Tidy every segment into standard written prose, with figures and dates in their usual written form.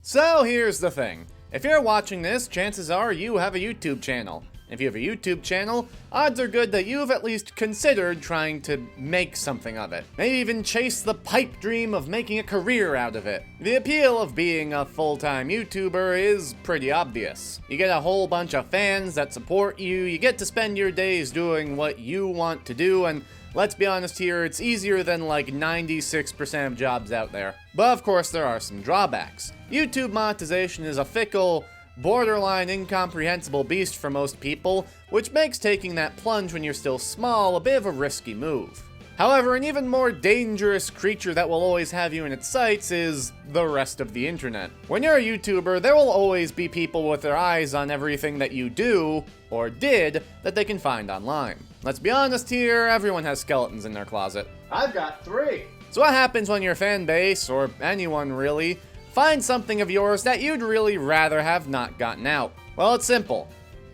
So here's the thing. If you're watching this, chances are you have a YouTube channel. If you have a YouTube channel, odds are good that you've at least considered trying to make something of it. Maybe even chase the pipe dream of making a career out of it. The appeal of being a full-time YouTuber is pretty obvious. You get a whole bunch of fans that support you, you get to spend your days doing what you want to do, and let's be honest here, it's easier than like 96% of jobs out there. But of course there are some drawbacks. YouTube monetization is a fickle, borderline incomprehensible beast for most people, which makes taking that plunge when you're still small a bit of a risky move. However, an even more dangerous creature that will always have you in its sights is the rest of the internet. When you're a YouTuber, there will always be people with their eyes on everything that you do, or did, that they can find online. Let's be honest here, everyone has skeletons in their closet. I've got 3. So what happens when your fan base, or anyone really, finds something of yours that you'd really rather have not gotten out? Well, it's simple.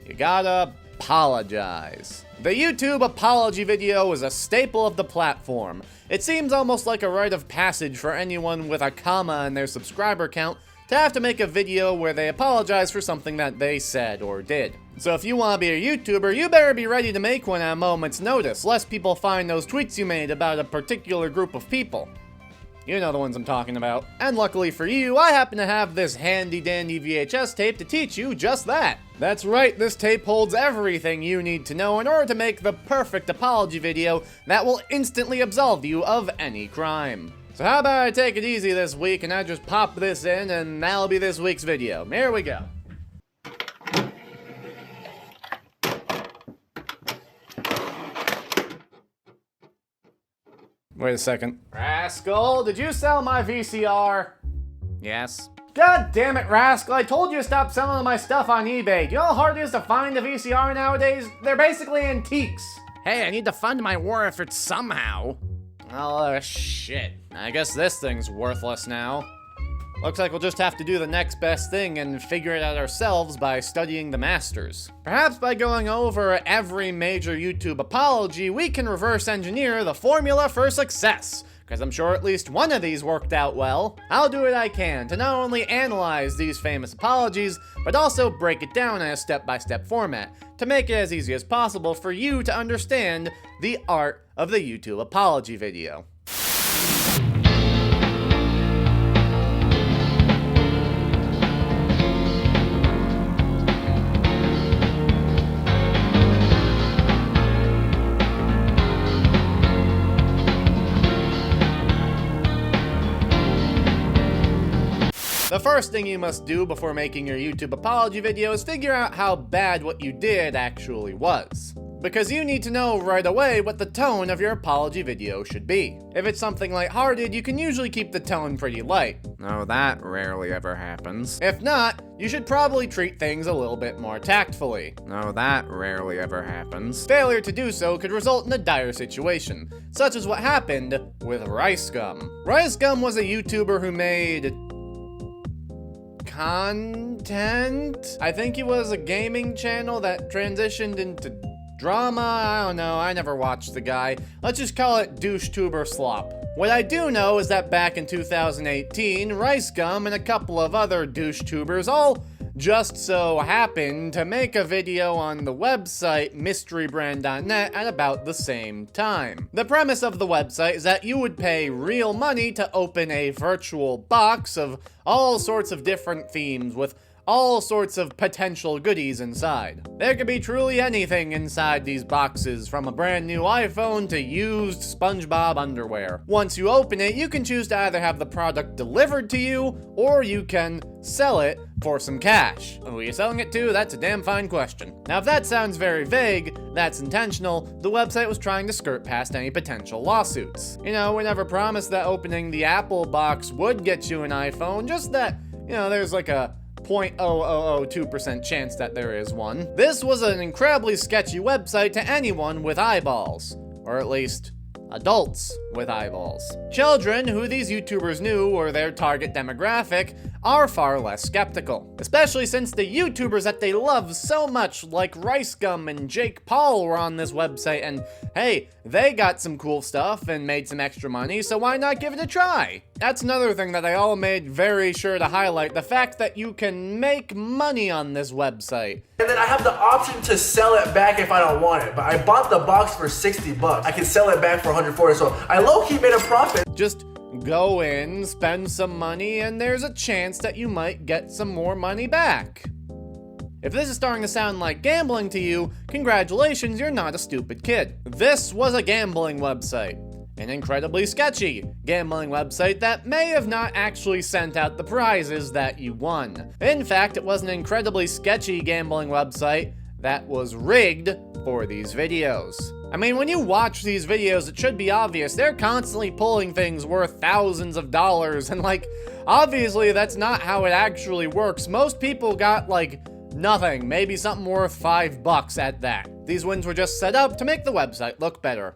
You gotta apologize. The YouTube apology video is a staple of the platform. It seems almost like a rite of passage for anyone with a comma in their subscriber count to have to make a video where they apologize for something that they said or did. So if you want to be a YouTuber, you better be ready to make one at a moment's notice, lest people find those tweets you made about a particular group of people. You know the ones I'm talking about. And luckily for you, I happen to have this handy-dandy VHS tape to teach you just that. That's right, this tape holds everything you need to know in order to make the perfect apology video that will instantly absolve you of any crime. So how about I take it easy this week and I just pop this in and that'll be this week's video. Here we go. Wait a second. Rascal, did you sell my VCR? Yes. God damn it, Rascal, I told you to stop selling my stuff on eBay. Do you know how hard it is to find a VCR nowadays? They're basically antiques. Hey, I need to fund my war effort somehow. Oh, shit. I guess this thing's worthless now. Looks like we'll just have to do the next best thing and figure it out ourselves by studying the masters. Perhaps by going over every major YouTube apology, we can reverse engineer the formula for success, because I'm sure at least one of these worked out well. I'll do what I can to not only analyze these famous apologies, but also break it down in a step-by-step format, to make it as easy as possible for you to understand the art of the YouTube apology video. The first thing you must do before making your YouTube apology video is figure out how bad what you did actually was. Because you need to know right away what the tone of your apology video should be. If it's something lighthearted, you can usually keep the tone pretty light. No, that rarely ever happens. If not, you should probably treat things a little bit more tactfully. No, that rarely ever happens. Failure to do so could result in a dire situation, such as what happened with Rice Gum. Rice Gum was a YouTuber who made content? I think he was a gaming channel that transitioned into drama. I don't know, I never watched the guy. Let's just call it douche-tuber slop. What I do know is that back in 2018, Rice Gum and a couple of other douche-tubers all just so happened to make a video on the website mysterybrand.net at about the same time. The premise of the website is that you would pay real money to open a virtual box of all sorts of different themes with all sorts of potential goodies inside. There could be truly anything inside these boxes, from a brand new iPhone to used SpongeBob underwear. Once you open it, you can choose to either have the product delivered to you, or you can sell it for some cash. Who are you selling it to? That's a damn fine question. Now, if that sounds very vague, that's intentional. The website was trying to skirt past any potential lawsuits. You know, we never promised that opening the Apple box would get you an iPhone, just that, you know, there's like a 0.0002% chance that there is one. This was an incredibly sketchy website to anyone with eyeballs, or at least adults with eyeballs. Children, who these YouTubers knew were their target demographic, are far less skeptical. Especially since the YouTubers that they love so much, like Rice Gum and Jake Paul, were on this website, and hey, they got some cool stuff and made some extra money, so why not give it a try? That's another thing that I all made very sure to highlight, the fact that you can make money on this website. And then I have the option to sell it back if I don't want it, but I bought the box for 60 bucks. I can sell it back for 140, so I low-key made a profit. Just go in, spend some money, and there's a chance that you might get some more money back. If this is starting to sound like gambling to you, congratulations, you're not a stupid kid. This was a gambling website. An incredibly sketchy gambling website that may have not actually sent out the prizes that you won. In fact, it was an incredibly sketchy gambling website that was rigged for these videos. I mean, when you watch these videos, it should be obvious they're constantly pulling things worth thousands of dollars, and like, obviously that's not how it actually works. Most people got like nothing, maybe something worth $5 at that. These wins were just set up to make the website look better.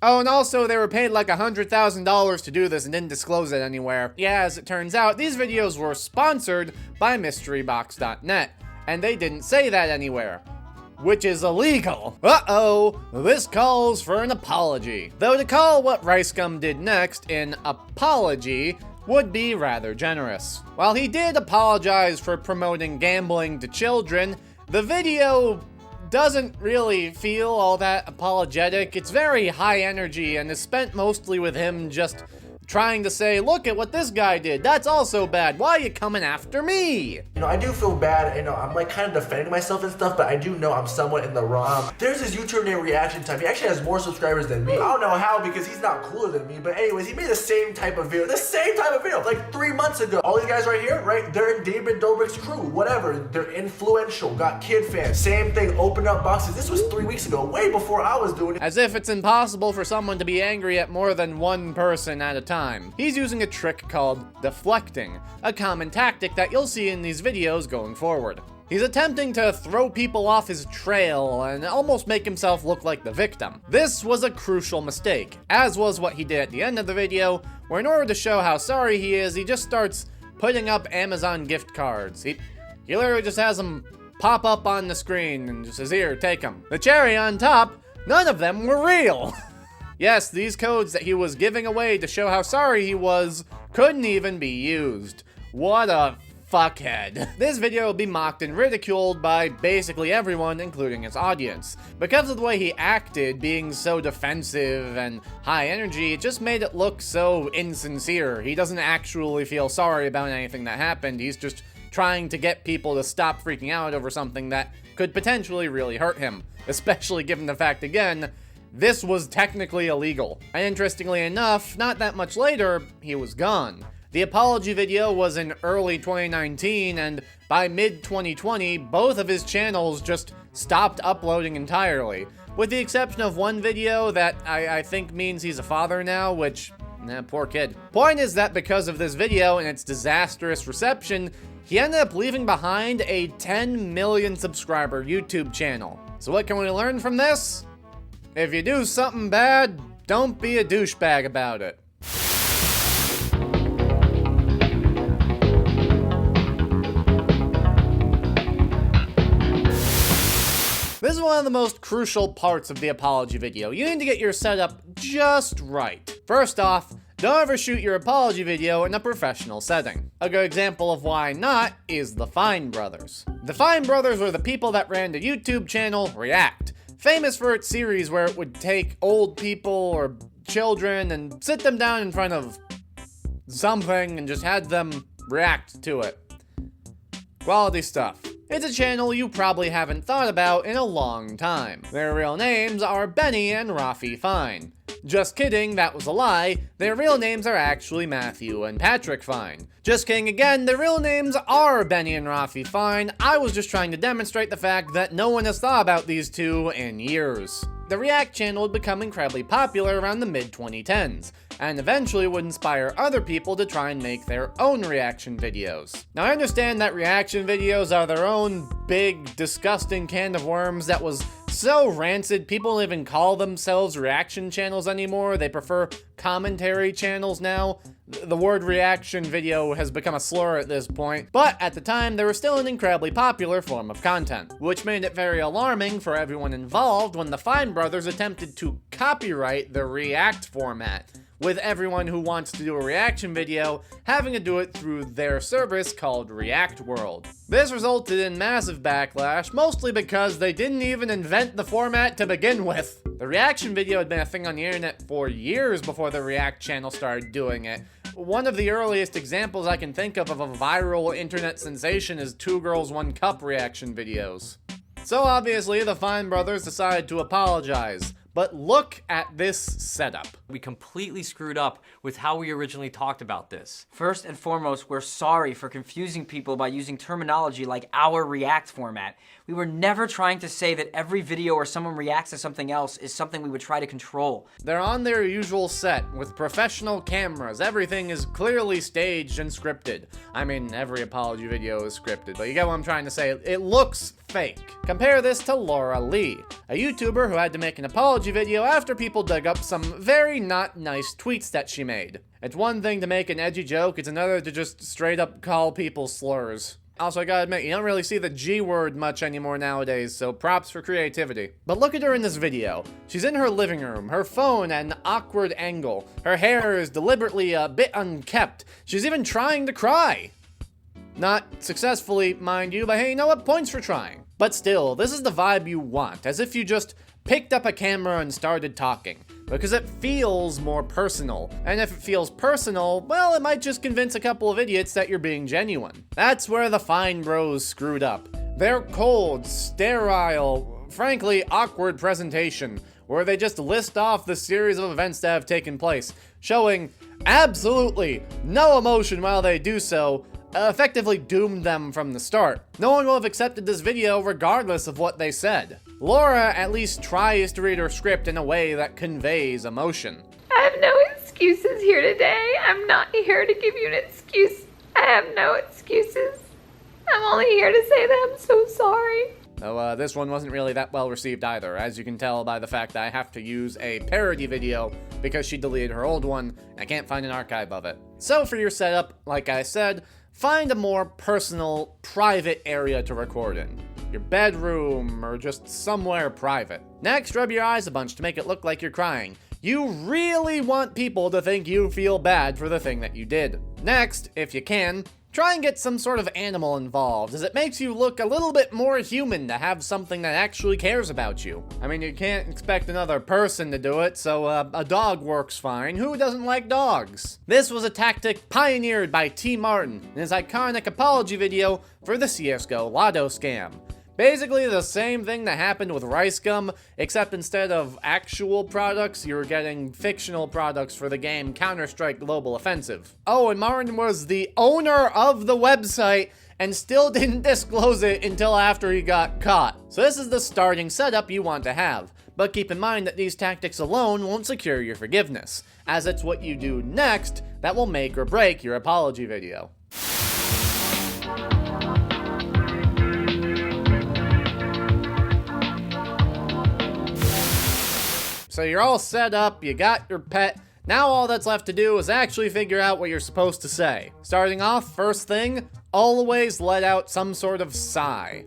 Oh, and also they were paid like $100,000 to do this and didn't disclose it anywhere. Yeah, as it turns out, these videos were sponsored by MysteryBox.net, and they didn't say that anywhere, which is illegal. Uh-oh, this calls for an apology. Though to call what Rice Gum did next an apology would be rather generous. While he did apologize for promoting gambling to children, the video doesn't really feel all that apologetic. It's very high energy and is spent mostly with him just trying to say, look at what this guy did, that's also bad, why are you coming after me? You know, I do feel bad, you know, I'm like kind of defending myself and stuff, but I do know I'm somewhat in the wrong. There's this YouTuber named Reaction Time. He actually has more subscribers than me. I don't know how, because he's not cooler than me, but anyways, he made the same type of video, like 3 months ago. All these guys right here, right, they're in David Dobrik's crew, whatever, they're influential, got kid fans, same thing, open up boxes. This was 3 weeks ago, way before I was doing it. As if it's impossible for someone to be angry at more than one person at a time. He's using a trick called deflecting, a common tactic that you'll see in these videos going forward. He's attempting to throw people off his trail and almost make himself look like the victim. This was a crucial mistake, as was what he did at the end of the video, where in order to show how sorry he is, he just starts putting up Amazon gift cards. He literally just has them pop up on the screen and just says, here, take them. The cherry on top, none of them were real. Yes, these codes that he was giving away to show how sorry he was couldn't even be used. What a fuckhead. This video will be mocked and ridiculed by basically everyone, including his audience. Because of the way he acted, being so defensive and high energy, it just made it look so insincere. He doesn't actually feel sorry about anything that happened. He's just trying to get people to stop freaking out over something that could potentially really hurt him. Especially given the fact, again, this was technically illegal. And interestingly enough, not that much later, he was gone. The apology video was in early 2019, and by mid-2020, both of his channels just stopped uploading entirely. With the exception of one video that I think means he's a father now, which, poor kid. Point is that because of this video and its disastrous reception, he ended up leaving behind a 10 million subscriber YouTube channel. So what can we learn from this? If you do something bad, don't be a douchebag about it. This is one of the most crucial parts of the apology video. You need to get your setup just right. First off, don't ever shoot your apology video in a professional setting. A good example of why not is the Fine Brothers. The Fine Brothers were the people that ran the YouTube channel React, famous for its series where it would take old people or children and sit them down in front of something and just had them react to it. Quality stuff. It's a channel you probably haven't thought about in a long time. Their real names are Benny and Rafi Fine. Just kidding, that was a lie. Their real names are actually Matthew and Patrick Fine. Just kidding again, their real names are Benny and Rafi Fine. I was just trying to demonstrate the fact that no one has thought about these two in years. The React channel would become incredibly popular around the mid-2010s, and eventually would inspire other people to try and make their own reaction videos. Now I understand that reaction videos are their own big, disgusting can of worms that was so rancid, people don't even call themselves reaction channels anymore. They prefer commentary channels now. The word reaction video has become a slur at this point, but at the time, they were still an incredibly popular form of content, which made it very alarming for everyone involved when the Fine brothers attempted to copyright the React format, with everyone who wants to do a reaction video having to do it through their service called React World. This resulted in massive backlash, mostly because they didn't even invent the format to begin with. The reaction video had been a thing on the internet for years before the React channel started doing it. One of the earliest examples I can think of a viral internet sensation is 2 Girls 1 Cup reaction videos. So obviously, the Fine brothers decided to apologize. But look at this setup. We completely screwed up with how we originally talked about this. First and foremost, we're sorry for confusing people by using terminology like our React format. We were never trying to say that every video where someone reacts to something else is something we would try to control. They're on their usual set with professional cameras. Everything is clearly staged and scripted. I mean, every apology video is scripted, but you get what I'm trying to say. It looks fake. Compare this to Laura Lee, a YouTuber who had to make an apology video after people dug up some very not nice tweets that she made. It's one thing to make an edgy joke, it's another to just straight up call people slurs. Also, I gotta admit, you don't really see the G word much anymore nowadays, so props for creativity. But look at her in this video. She's in her living room, her phone at an awkward angle. Her hair is deliberately a bit unkept. She's even trying to cry. Not successfully, mind you, but hey, you know what? Points for trying. But still, this is the vibe you want, as if you just picked up a camera and started talking, because it feels more personal. And if it feels personal, well, it might just convince a couple of idiots that you're being genuine. That's where the Fine bros screwed up. Their cold, sterile, frankly awkward presentation, where they just list off the series of events that have taken place, showing absolutely no emotion while they do so, effectively doomed them from the start. No one will have accepted this video regardless of what they said. Laura at least tries to read her script in a way that conveys emotion. I have no excuses here today. I'm not here to give you an excuse. I have no excuses. I'm only here to say that I'm so sorry. Though this one wasn't really that well received either, as you can tell by the fact that I have to use a parody video because she deleted her old one, and I can't find an archive of it. So for your setup, like I said, find a more personal, private area to record in. Your bedroom, or just somewhere private. Next, rub your eyes a bunch to make it look like you're crying. You really want people to think you feel bad for the thing that you did. Next, if you can, try and get some sort of animal involved, as it makes you look a little bit more human to have something that actually cares about you. I mean, you can't expect another person to do it, so a dog works fine. Who doesn't like dogs? This was a tactic pioneered by T. Martin in his iconic apology video for the CSGO Lotto scam. Basically the same thing that happened with Rice Gum, except instead of actual products, you were getting fictional products for the game Counter-Strike Global Offensive. Oh, and Martin was the owner of the website and still didn't disclose it until after he got caught. So this is the starting setup you want to have. But keep in mind that these tactics alone won't secure your forgiveness, as it's what you do next that will make or break your apology video. So you're all set up, you got your pet. Now all that's left to do is actually figure out what you're supposed to say. Starting off, first thing, always let out some sort of sigh.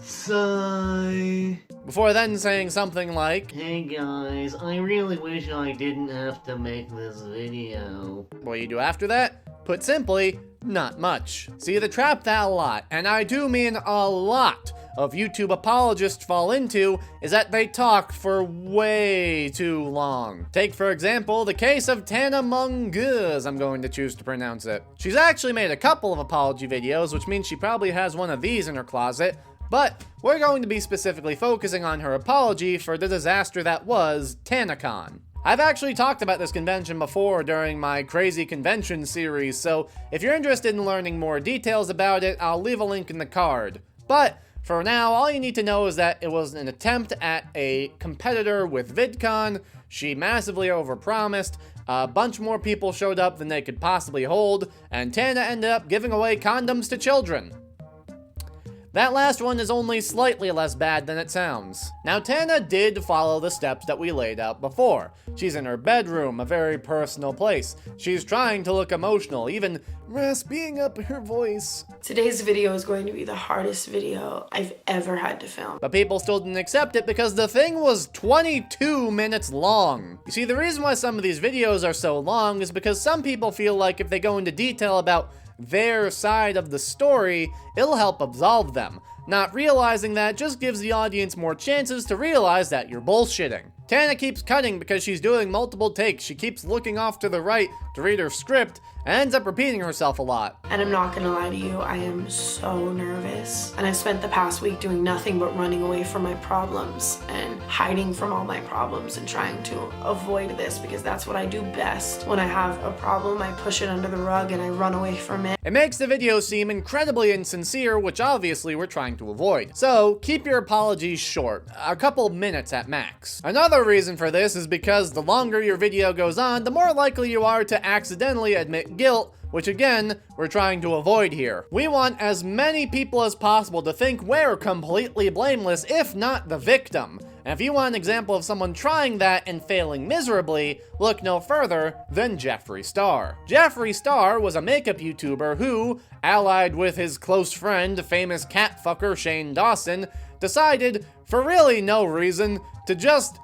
Sigh. Before then saying something like, Hey guys, I really wish I didn't have to make this video. what do you do after that? Put simply, not much. See, the trap that a lot, and I do mean a lot, of YouTube apologists fall into is that they talk for way too long. Take, for example, the case of Tana Mungus, I'm going to choose to pronounce it. She's actually made a couple of apology videos, which means she probably has one of these in her closet, but we're going to be specifically focusing on her apology for the disaster that was TanaCon. I've actually talked about this convention before during my Crazy Convention series, so if you're interested in learning more details about it, I'll leave a link in the card. But for now, all you need to know is that it was an attempt at a competitor with VidCon. She massively overpromised, a bunch more people showed up than they could possibly hold, and Tana ended up giving away condoms to children. That last one is only slightly less bad than it sounds. Now, Tana did follow the steps that we laid out before. She's in her bedroom, a very personal place. She's trying to look emotional, even rasping up her voice. Today's video is going to be the hardest video I've ever had to film. But people still didn't accept it because the thing was 22 minutes long. You see, the reason why some of these videos are so long is because some people feel like if they go into detail about their side of the story, it'll help absolve them. Not realizing that just gives the audience more chances to realize that you're bullshitting. Tana keeps cutting because she's doing multiple takes. She keeps looking off to the right to read her script and ends up repeating herself a lot. And I'm not gonna lie to you, I am so nervous. And I've spent the past week doing nothing but running away from my problems and hiding from all my problems and trying to avoid this because that's what I do best. When I have a problem, I push it under the rug and I run away from it. It makes the video seem incredibly insincere, which obviously we're trying to avoid. So keep your apologies short, a couple minutes at max. Another reason for this is because the longer your video goes on, the more likely you are to accidentally admit guilt, which again, we're trying to avoid here. We want as many people as possible to think we're completely blameless, if not the victim. And if you want an example of someone trying that and failing miserably, look no further than Jeffree Star. Jeffree Star was a makeup YouTuber who, allied with his close friend, famous cat fucker Shane Dawson, decided, for really no reason, to just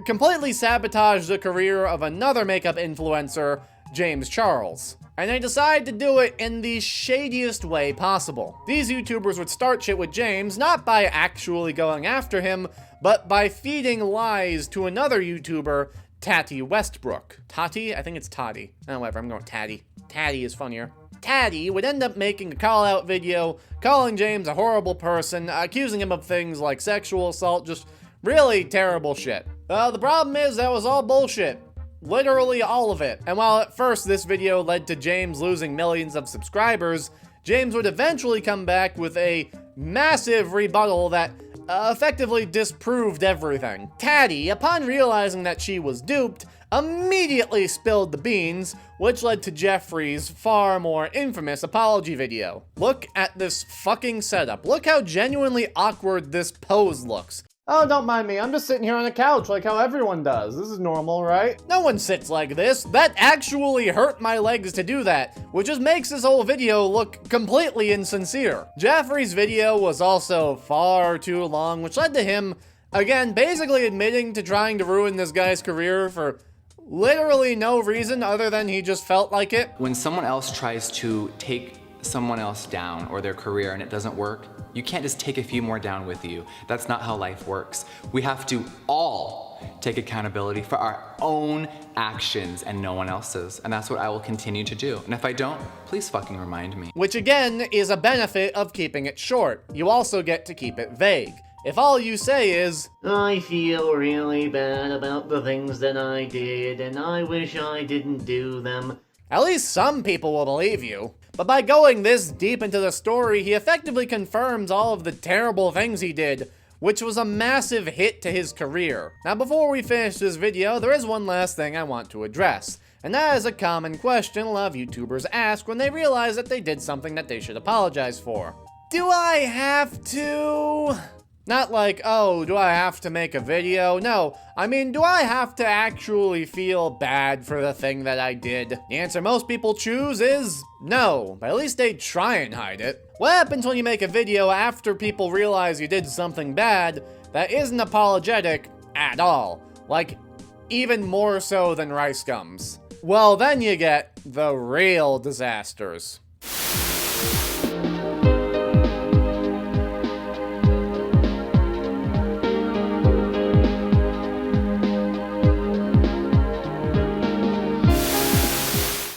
completely sabotage the career of another makeup influencer, James Charles. And they decided to do it in the shadiest way possible. These YouTubers would start shit with James, not by actually going after him, but by feeding lies to another YouTuber, Tati Westbrook. Tati? I think it's Toddy. Oh, whatever, I'm going with Tati. Tati is funnier. Tati would end up making a call-out video, calling James a horrible person, accusing him of things like sexual assault, just really terrible shit. The problem is that was all bullshit. Literally all of it. And while at first this video led to James losing millions of subscribers, James would eventually come back with a massive rebuttal that effectively disproved everything. Tati, upon realizing that she was duped, immediately spilled the beans, which led to Jeffree's far more infamous apology video. Look at this fucking setup. Look how genuinely awkward this pose looks. Oh, don't mind me. I'm just sitting here on a couch like how everyone does. This is normal, right? No one sits like this. That actually hurt my legs to do that, which just makes this whole video look completely insincere. Jeffree's video was also far too long, which led to him, again, basically admitting to trying to ruin this guy's career for literally no reason other than he just felt like it. When someone else tries to take someone else down or their career and it doesn't work, you can't just take a few more down with you. That's not how life works. We have to all take accountability for our own actions and no one else's. And that's what I will continue to do. And if I don't, please fucking remind me. Which again is a benefit of keeping it short. You also get to keep it vague. If all you say is, I feel really bad about the things that I did, and I wish I didn't do them, at least some people will believe you. But by going this deep into the story, he effectively confirms all of the terrible things he did, which was a massive hit to his career. Now before we finish this video, there is one last thing I want to address. And that is a common question a lot of YouTubers ask when they realize that they did something that they should apologize for. Do I have to? Not like, oh, do I have to make a video? No, I mean, do I have to actually feel bad for the thing that I did? The answer most people choose is no, but at least they try and hide it. What happens when you make a video after people realize you did something bad that isn't apologetic at all? Like, even more so than rice gums. Well, then you get the real disasters.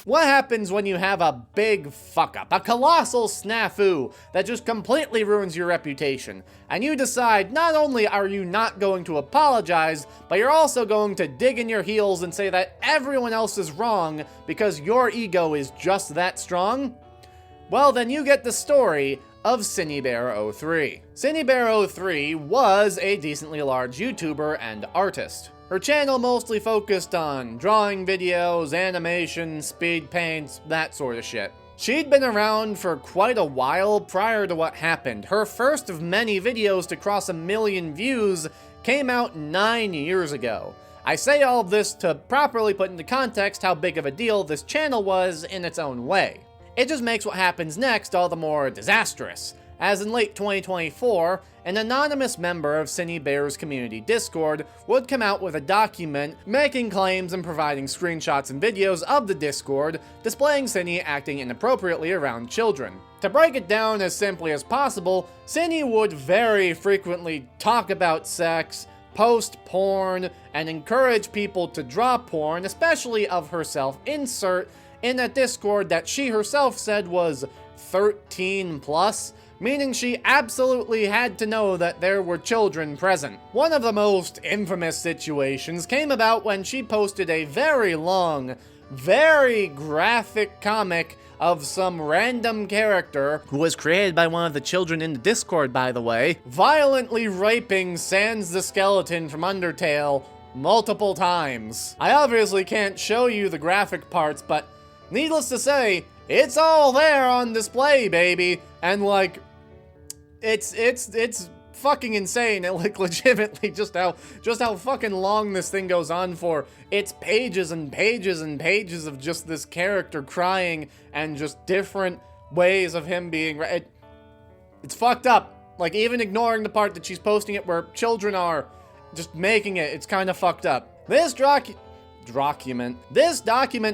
What happens when you have a big fuck up, a colossal snafu that just completely ruins your reputation, and you decide not only are you not going to apologize, but you're also going to dig in your heels and say that everyone else is wrong because your ego is just that strong? Well, then you get the story of CinnyBear03. CinnyBear03 was a decently large YouTuber and artist. Her channel mostly focused on drawing videos, animation, speed paints, that sort of shit. She'd been around for quite a while prior to what happened. Her first of many videos to cross 1 million views came out 9 years ago. I say all of this to properly put into context how big of a deal this channel was in its own way. It just makes what happens next all the more disastrous, as in late 2024, an anonymous member of Cinny Bear's community Discord would come out with a document making claims and providing screenshots and videos of the Discord, displaying Cinny acting inappropriately around children. To break it down as simply as possible, Cinny would very frequently talk about sex, post porn, and encourage people to draw porn, especially of herself, insert in a Discord that she herself said was 13 plus, meaning she absolutely had to know that there were children present. One of the most infamous situations came about when she posted a very long, very graphic comic of some random character, who was created by one of the children in the Discord, by the way, violently raping Sans the Skeleton from Undertale multiple times. I obviously can't show you the graphic parts, but needless to say, it's all there on display, baby, and like, it's fucking insane. It, like, legitimately just how fucking long this thing goes on for. It's pages and pages and pages of just this character crying and just different ways of him being it's fucked up. Like, even ignoring the part that she's posting it where children are, just making it's kind of fucked up. This document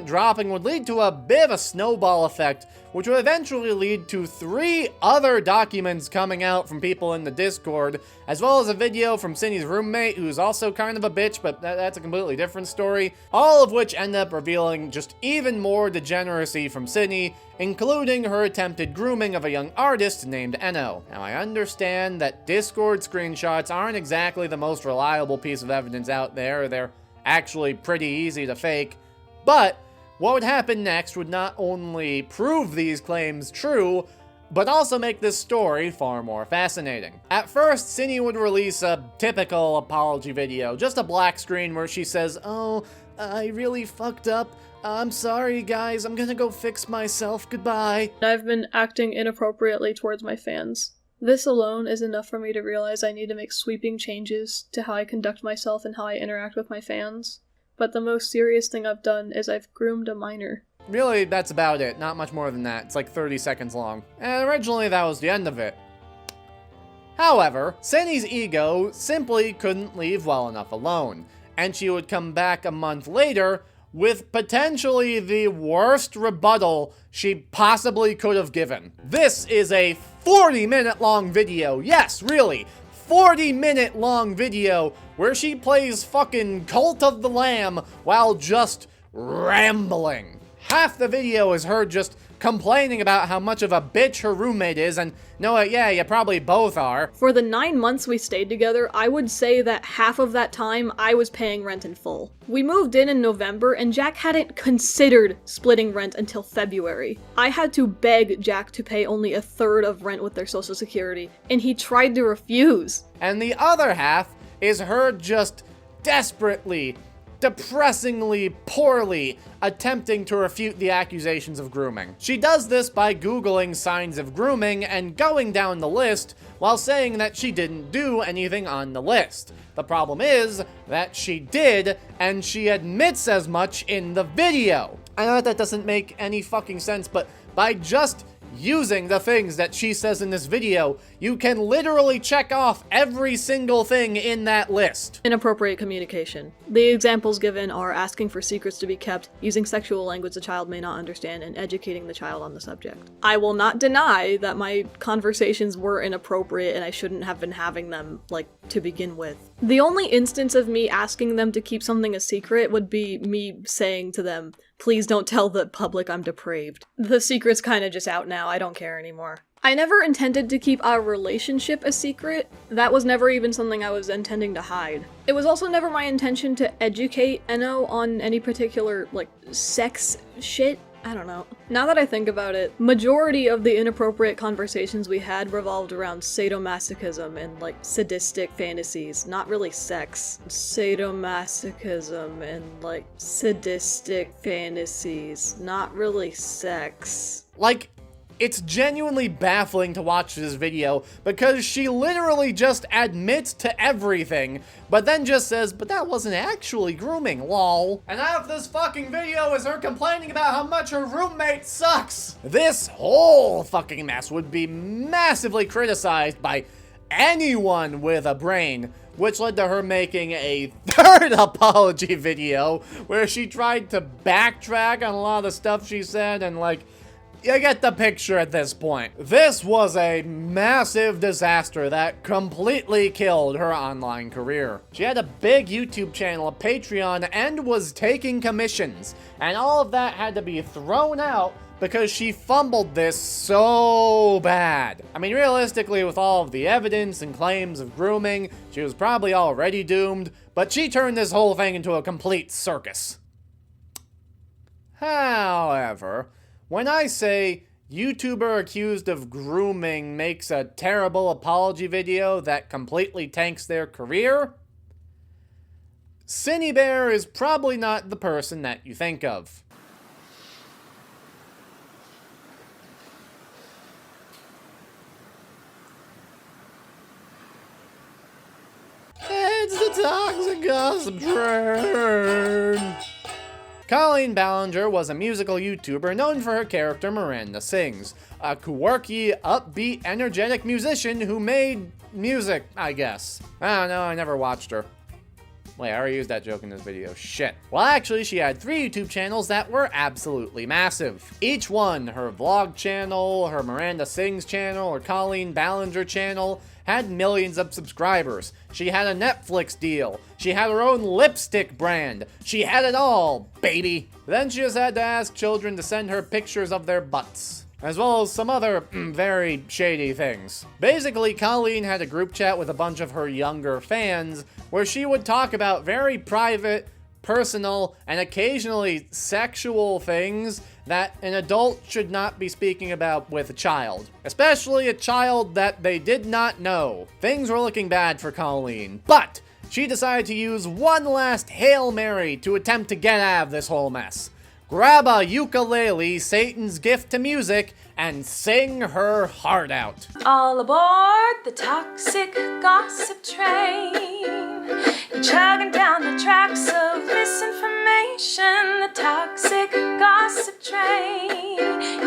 dropping would lead to a bit of a snowball effect, which would eventually lead to 3 other documents coming out from people in the Discord, as well as a video from Cindy's roommate, who's also kind of a bitch, but that's a completely different story, all of which end up revealing just even more degeneracy from Cindy, including her attempted grooming of a young artist named Enno. Now, I understand that Discord screenshots aren't exactly the most reliable piece of evidence out there. They're actually pretty easy to fake, but what would happen next would not only prove these claims true, but also make this story far more fascinating. At first, Cindy would release a typical apology video, just a black screen where she says, "Oh, I really fucked up. I'm sorry, guys. I'm gonna go fix myself. Goodbye." I've been acting inappropriately towards my fans. This alone is enough for me to realize I need to make sweeping changes to how I conduct myself and how I interact with my fans. But the most serious thing I've done is I've groomed a minor. Really, that's about it. Not much more than that. It's like 30 seconds long. And originally that was the end of it. However, Cindy's ego simply couldn't leave well enough alone, and she would come back a month later with potentially the worst rebuttal she possibly could have given. This is a 40-minute long video. Yes, really. 40-minute long video where she plays fucking Cult of the Lamb while just rambling. Half the video is her just complaining about how much of a bitch her roommate is, and yeah, you probably both are. For the 9 months we stayed together, I would say that half of that time I was paying rent in full. We moved in November, and Jack hadn't considered splitting rent until February. I had to beg Jack to pay only 1/3 of rent with their social security, and he tried to refuse. And the other half is her just desperately, depressingly poorly attempting to refute the accusations of grooming. She does this by Googling signs of grooming and going down the list while saying that she didn't do anything on the list. The problem is that she did, and she admits as much in the video. I know that doesn't make any fucking sense, but by just using the things that she says in this video, you can literally check off every single thing in that list. Inappropriate communication. The examples given are asking for secrets to be kept, using sexual language the child may not understand, and educating the child on the subject. I will not deny that my conversations were inappropriate and I shouldn't have been having them, to begin with. The only instance of me asking them to keep something a secret would be me saying to them, "Please don't tell the public I'm depraved." The secret's kinda just out now, I don't care anymore. I never intended to keep our relationship a secret. That was never even something I was intending to hide. It was also never my intention to educate Enno on any particular, sex shit. I don't know. Now that I think about it, majority of the inappropriate conversations we had revolved around sadomasochism and like sadistic fantasies, not really sex. Sadomasochism and like sadistic fantasies, not really sex. Like, it's genuinely baffling to watch this video because she literally just admits to everything, but then just says, but that wasn't actually grooming, lol. And half this fucking video is her complaining about how much her roommate sucks. This whole fucking mess would be massively criticized by anyone with a brain, which led to her making a third apology video where she tried to backtrack on a lot of the stuff she said and like, you get the picture at this point. This was a massive disaster that completely killed her online career. She had a big YouTube channel, a Patreon, and was taking commissions. And all of that had to be thrown out because she fumbled this so bad. I mean, realistically, with all of the evidence and claims of grooming, she was probably already doomed, but she turned this whole thing into a complete circus. However, when I say YouTuber accused of grooming makes a terrible apology video that completely tanks their career, Cinny Bear is probably not the person that you think of. It's the toxic gossip train. Colleen Ballinger was a musical YouTuber known for her character Miranda Sings, a quirky, upbeat, energetic musician who made music, I guess. I don't know, I never watched her. Wait, I already used that joke in this video. Shit. Well, actually, she had 3 YouTube channels that were absolutely massive. Each one, her vlog channel, her Miranda Sings channel, her Colleen Ballinger channel, had millions of subscribers. She had a Netflix deal. She had her own lipstick brand. She had it all, baby. Then she just had to ask children to send her pictures of their butts, as well as some other very shady things. Basically, Colleen had a group chat with a bunch of her younger fans where she would talk about very private, personal, and occasionally sexual things that an adult should not be speaking about with a child. Especially a child that they did not know. Things were looking bad for Colleen, but she decided to use one last Hail Mary to attempt to get out of this whole mess. Grab a ukulele, Satan's gift to music, and sing her heart out. All aboard the toxic gossip train. You're chugging down the tracks of misinformation. The toxic gossip train.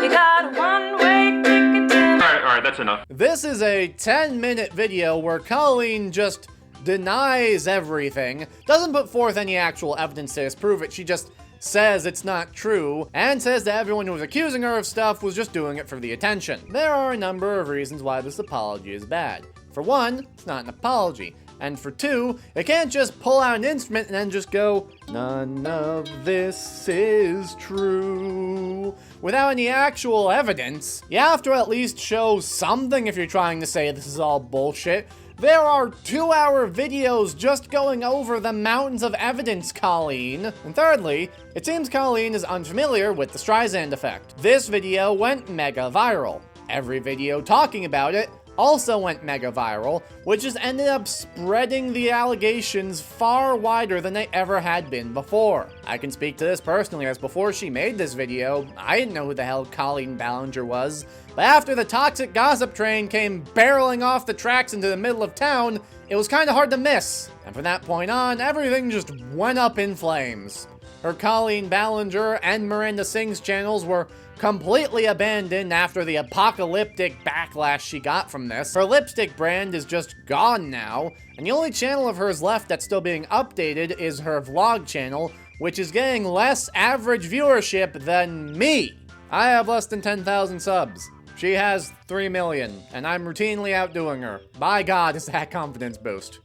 You got a one-way ticket to... Alright, that's enough. This is a 10-minute video where Colleen just denies everything, doesn't put forth any actual evidence to disprove it, she just says it's not true, and says that everyone who was accusing her of stuff was just doing it for the attention. There are a number of reasons why this apology is bad. For one, it's not an apology. And for two, it can't just pull out an instrument and then just go, none of this is true, without any actual evidence. You have to at least show something if you're trying to say this is all bullshit. There are 2-hour videos just going over the mountains of evidence, Colleen. And thirdly, it seems Colleen is unfamiliar with the Streisand effect. This video went mega viral. Every video talking about it also went mega viral, which has ended up spreading the allegations far wider than they ever had been before. I can speak to this personally, as before she made this video, I didn't know who the hell Colleen Ballinger was. But after the toxic gossip train came barreling off the tracks into the middle of town, it was kinda hard to miss. And from that point on, everything just went up in flames. Her Colleen Ballinger and Miranda Sings channels were completely abandoned after the apocalyptic backlash she got from this. Her lipstick brand is just gone now, and the only channel of hers left that's still being updated is her vlog channel, which is getting less average viewership than me. I have less than 10,000 subs. She has 3 million, and I'm routinely outdoing her. By God, is that confidence boost.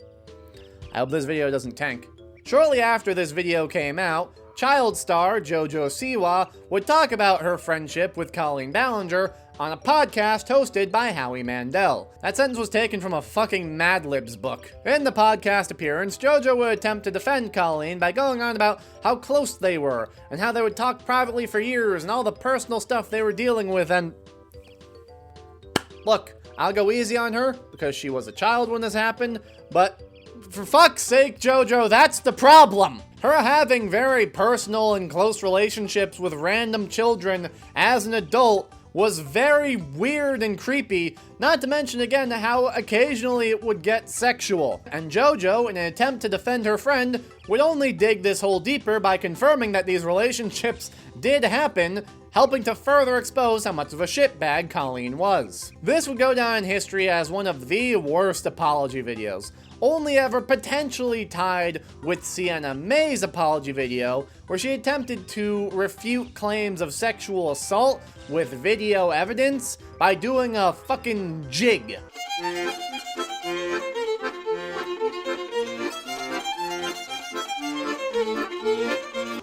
I hope this video doesn't tank. Shortly after this video came out, child star JoJo Siwa would talk about her friendship with Colleen Ballinger on a podcast hosted by Howie Mandel. That sentence was taken from a fucking Mad Libs book. In the podcast appearance, JoJo would attempt to defend Colleen by going on about how close they were, and how they would talk privately for years, and all the personal stuff they were dealing with, and... Look, I'll go easy on her, because she was a child when this happened, but for fuck's sake, JoJo, that's the problem! Her having very personal and close relationships with random children as an adult was very weird and creepy, not to mention again how occasionally it would get sexual. And JoJo, in an attempt to defend her friend, would only dig this hole deeper by confirming that these relationships did happen, helping to further expose how much of a shitbag Colleen was. This would go down in history as one of the worst apology videos, only ever potentially tied with Sienna May's apology video, where she attempted to refute claims of sexual assault with video evidence by doing a fucking jig.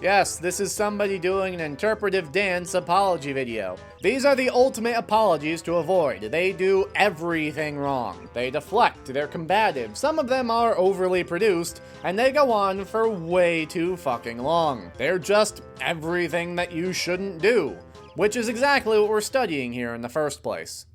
Yes, this is somebody doing an interpretive dance apology video. These are the ultimate apologies to avoid. They do everything wrong. They deflect, they're combative, some of them are overly produced, and they go on for way too fucking long. They're just everything that you shouldn't do, which is exactly what we're studying here in the first place.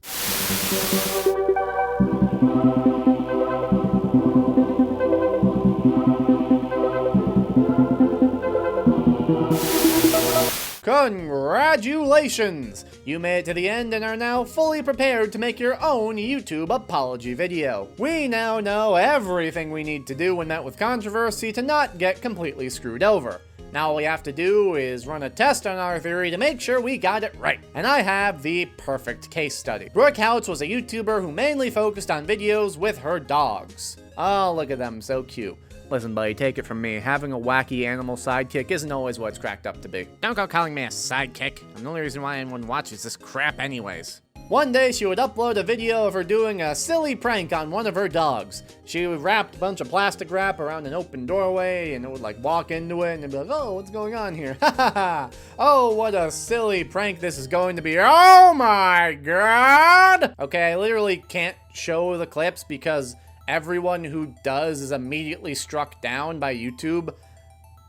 Congratulations! You made it to the end and are now fully prepared to make your own YouTube apology video. We now know everything we need to do when met with controversy to not get completely screwed over. Now all we have to do is run a test on our theory to make sure we got it right. And I have the perfect case study. Brooke Houts was a YouTuber who mainly focused on videos with her dogs. Oh, look at them, so cute. Listen, buddy, take it from me. Having a wacky animal sidekick isn't always what it's cracked up to be. Don't go calling me a sidekick. I'm the only reason why anyone watches this crap anyways. One day, she would upload a video of her doing a silly prank on one of her dogs. She would wrap a bunch of plastic wrap around an open doorway, and it would like walk into it, and it'd be like, oh, what's going on here? Ha ha ha! Oh, what a silly prank this is going to be. Oh my god! Okay, I literally can't show the clips because everyone who does is immediately struck down by YouTube,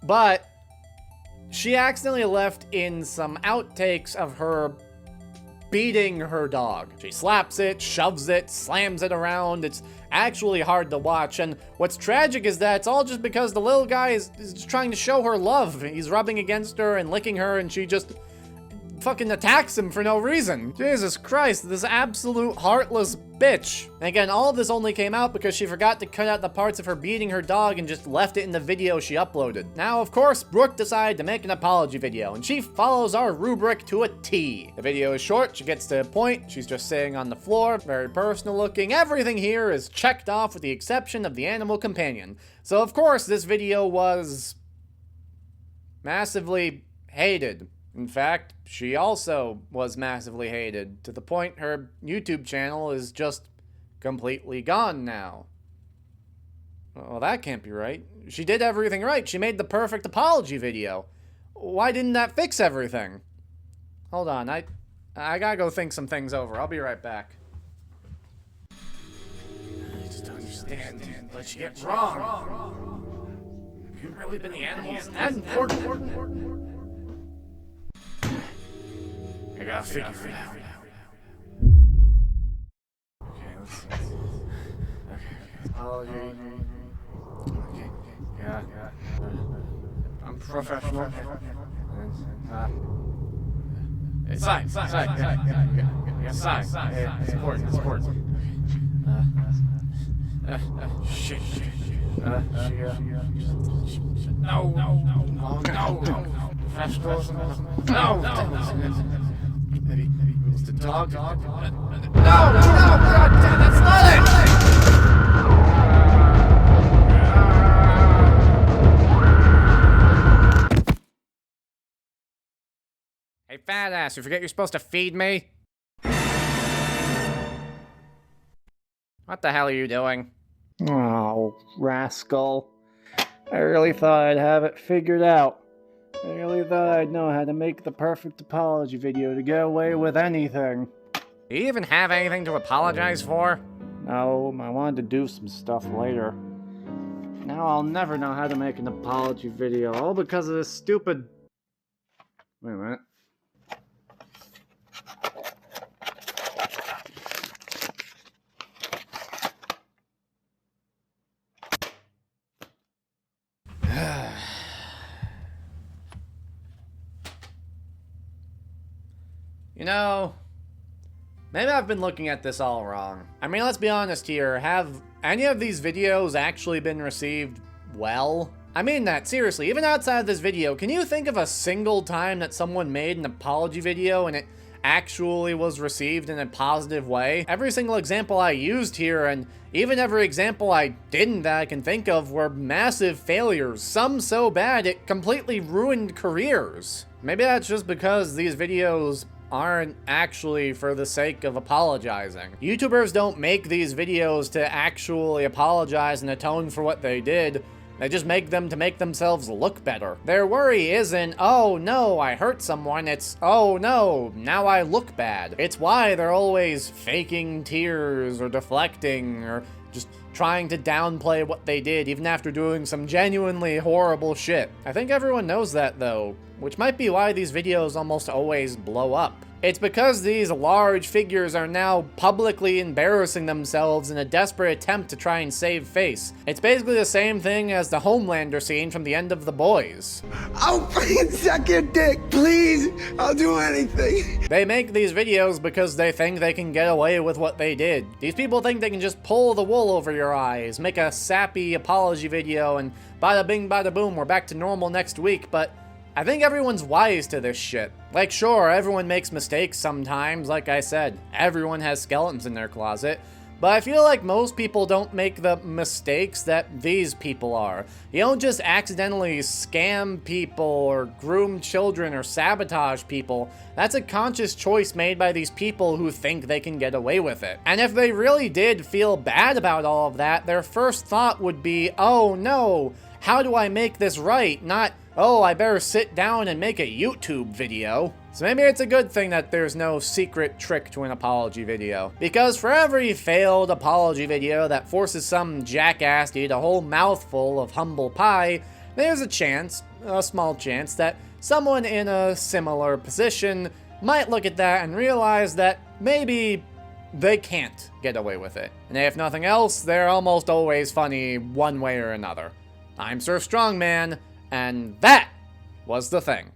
but she accidentally left in some outtakes of her beating her dog. She slaps it, shoves it, slams it around. It's actually hard to watch, and what's tragic is that it's all just because the little guy is just trying to show her love. He's rubbing against her and licking her, and she just fucking attacks him for no reason. Jesus Christ, this absolute heartless bitch. And again, all of this only came out because she forgot to cut out the parts of her beating her dog and just left it in the video she uploaded. Now, of course, Brooke decided to make an apology video, and she follows our rubric to a T. The video is short, she gets to the point, she's just sitting on the floor, very personal looking. Everything here is checked off with the exception of the animal companion. So, of course, this video was massively hated. In fact, she also was massively hated, to the point her YouTube channel is just completely gone now. Well, that can't be right. She did everything right. She made the perfect apology video. Why didn't that fix everything? Hold on, I gotta go think some things over. I'll be right back. I just don't understand what she get wrong. Have you really been the animals? That's important. I gotta figure it out. Okay, let's see. Okay. Apology. Okay. Yeah. I'm professional. It's sign. Yeah, sign. It's important. Shit. No. Professional. No. Maybe it's the dog. No, God damn, that's not it! Hey, fat ass, you forget you're supposed to feed me? What the hell are you doing? Oh, rascal. I really thought I'd have it figured out. I really thought I'd know how to make the perfect apology video to get away with anything. Do you even have anything to apologize for? No, I wanted to do some stuff later. Now I'll never know how to make an apology video, all because of this stupid... Wait a minute. You know, maybe I've been looking at this all wrong. I mean, let's be honest here. Have any of these videos actually been received well? I mean that, seriously. Even outside of this video, can you think of a single time that someone made an apology video and it actually was received in a positive way? Every single example I used here, and even every example I didn't that I can think of, were massive failures. Some so bad it completely ruined careers. Maybe that's just because these videos aren't actually for the sake of apologizing. YouTubers don't make these videos to actually apologize and atone for what they did. They just make them to make themselves look better. Their worry isn't, oh no, I hurt someone, it's, oh no, now I look bad. It's why they're always faking tears or deflecting or just trying to downplay what they did even after doing some genuinely horrible shit. I think everyone knows that though, which might be why these videos almost always blow up. It's because these large figures are now publicly embarrassing themselves in a desperate attempt to try and save face. It's basically the same thing as the Homelander scene from the end of The Boys. I'll fucking suck your dick, please! I'll do anything! They make these videos because they think they can get away with what they did. These people think they can just pull the wool over your eyes, make a sappy apology video, and bada bing bada boom, we're back to normal next week, but I think everyone's wise to this shit. Like, sure, everyone makes mistakes sometimes, like I said. Everyone has skeletons in their closet. But I feel like most people don't make the mistakes that these people are. You don't just accidentally scam people or groom children or sabotage people. That's a conscious choice made by these people who think they can get away with it. And if they really did feel bad about all of that, their first thought would be, oh no, how do I make this right? Not, oh, I better sit down and make a YouTube video. So maybe it's a good thing that there's no secret trick to an apology video. Because for every failed apology video that forces some jackass to eat a whole mouthful of humble pie, there's a chance, a small chance, that someone in a similar position might look at that and realize that maybe they can't get away with it. And if nothing else, they're almost always funny one way or another. I'm Sir Strongman, and that was the thing.